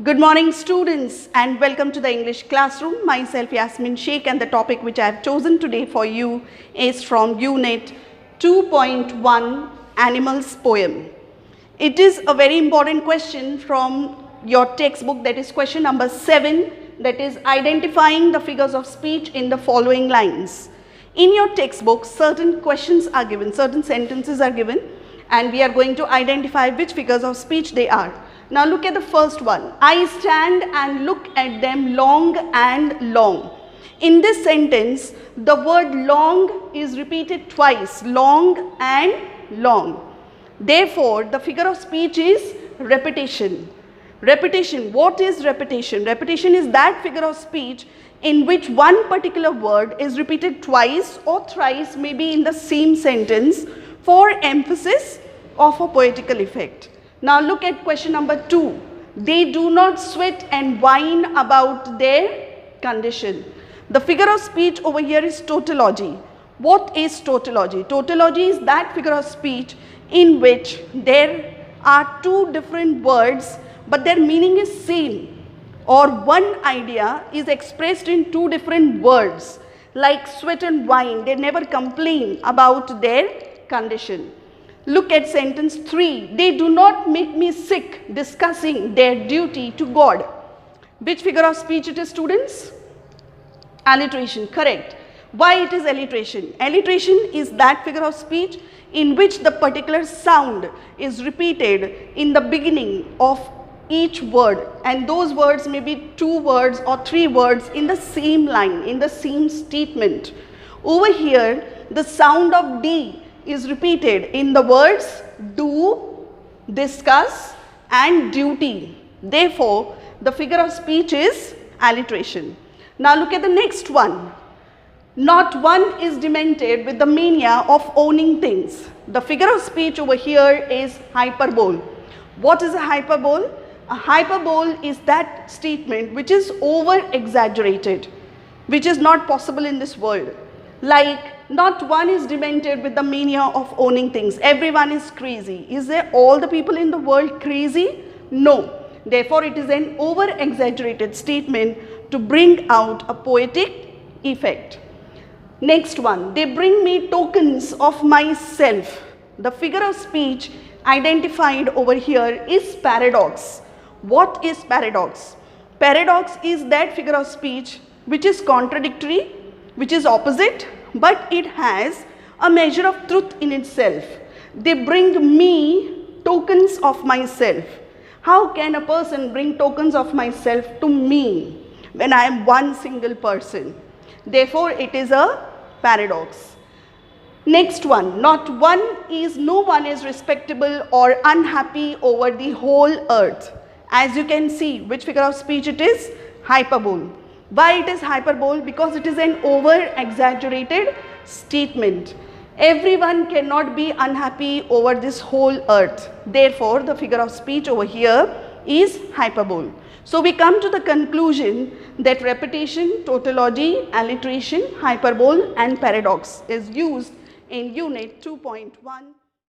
Good morning students and welcome to the English classroom. Myself Yasmin Sheikh, and the topic which I have chosen today for you is from Unit 2.1 Animals Poem. It is a very important question from your textbook, that is question number 7, that is identifying the figures of speech in the following lines. In your textbook certain questions are given, certain sentences are given, and we are going to identify which figures of speech they are. Now look at the first one. I stand and look at them long and long. In this sentence, the word long is repeated twice, long and long. Therefore, the figure of speech is repetition. Repetition. What is repetition? Repetition is that figure of speech in which one particular word is repeated twice or thrice, maybe in the same sentence, for emphasis of a poetical effect. Now look at question number 2. They do not sweat and whine about their condition. The figure of speech over here is tautology. What is tautology? Tautology is that figure of speech in which there are two different words but their meaning is same, or one idea is expressed in two different words, like sweat and whine. They never complain about their condition. Look at sentence 3. They do not make me sick discussing their duty to God. Which figure of speech it is, students? Alliteration, correct. Why it is alliteration? Alliteration is that figure of speech in which the particular sound is repeated in the beginning of each word, and those words may be 2 words or 3 words in the same line, in the same statement. Over here, the sound of D is repeated in the words do, discuss and duty. Therefore, the figure of speech is alliteration. Now look at the next one. Not one is demented with the mania of owning things. The figure of speech over here is hyperbole. What is a hyperbole? A hyperbole is that statement which is over exaggerated, which is not possible in this world. Like, not one is demented with the mania of owning things. Everyone is crazy. Is there all the people in the world crazy? No. Therefore, it is an over exaggerated statement to bring out a poetic effect. Next one. They bring me tokens of myself. The figure of speech identified over here is paradox. What is paradox? Paradox is that figure of speech which is contradictory, which is opposite, but it has a measure of truth in itself. They bring me tokens of myself. How can a person bring tokens of myself to me when I am one single person? Therefore, it is a paradox. Next one. No one is respectable or unhappy over the whole earth. As you can see, which figure of speech it is? Hyperbole. Why it is hyperbole? Because it is an over exaggerated statement. Everyone cannot be unhappy over this whole earth. Therefore, the figure of speech over here is hyperbole. So we come to the conclusion that repetition, tautology, alliteration, hyperbole and paradox is used in Unit 2.1.